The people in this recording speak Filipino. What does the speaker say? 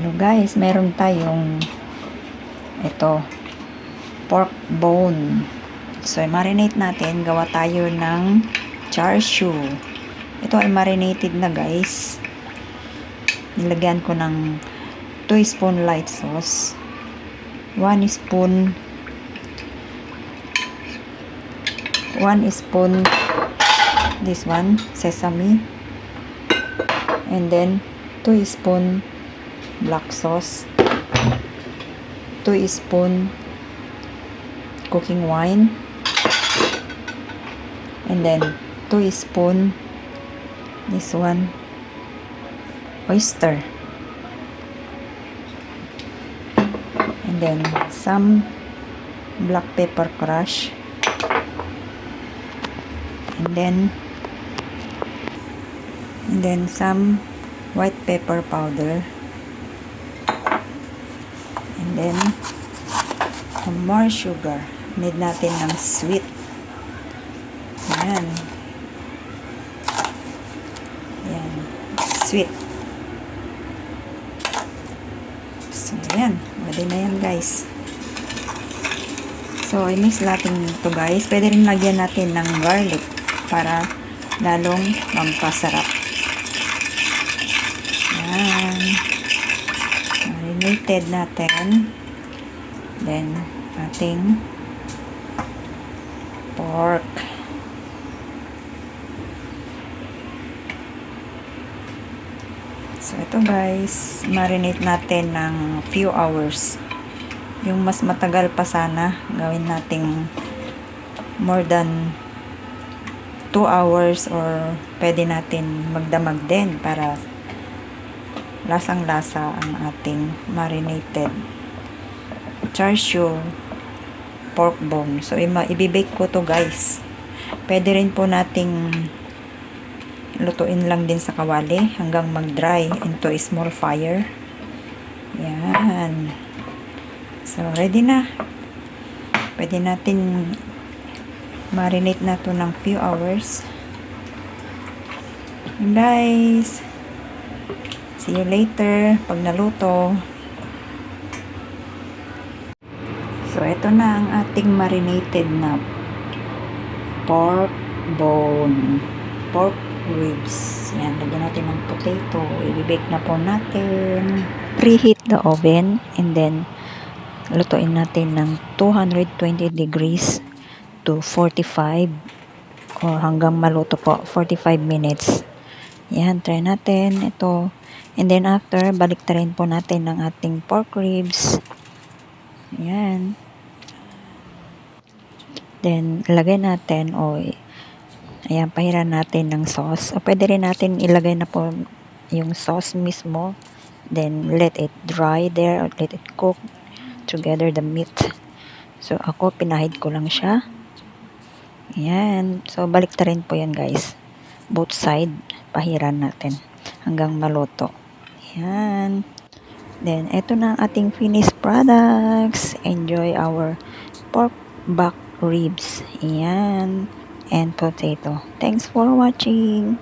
Hello guys, meron tayong ito, pork bone. So, marinate natin. Gawa tayo ng char siu. Ito ay marinated na guys. Nilagyan ko ng 2 spoon light sauce, 1 spoon this one, sesame, and then 2 spoon black sauce, 2 spoon cooking wine, and then 2 spoon this one oyster, and then some black pepper crush, and then some white pepper powder, and then more sugar. Need natin ng sweet. Ayan. Ayan. Sweet. So, ayan. Pwede na yan, guys. So, i-mix natin ito, guys. Pwede rin lagyan natin ng garlic para lalong magpasarap. Ayan. Marinated natin. Then, ating pork. So, ito guys, marinate natin ng few hours. Yung mas matagal pa sana, gawin nating more than 2 hours or pwede natin magdamag din para lasang-lasa ang ating marinated char siu pork bone. So, ibibake ko to guys. Pwede rin po nating lutuin lang din sa kawali hanggang mag-dry into a small fire. Yan. So, ready na. Pwede natin marinate na to ng few hours. And guys, see you later pag naluto. So, ito na ang ating marinated na pork bone, pork ribs. Yan, lagyan natin ng potato. I-bake na po natin. Preheat the oven and then lutuin natin ng 220 degrees to 45 o hanggang maluto po, 45 minutes. Yan, try natin ito. And then after, baliktarin po natin ng ating pork ribs. Yan. Then, ilagay natin ayan, pahiran natin ng sauce. O pwede rin natin ilagay na po yung sauce mismo. Then, let it dry there or let it cook together the meat. So, ako, pinahid ko lang siya. Ayan. So, baliktarin po yan guys. Both side, pahiran natin hanggang maluto. Ayan. Then, eto na ang ating finished products. Enjoy our pork back ribs. Ayan. And potato. Thanks for watching.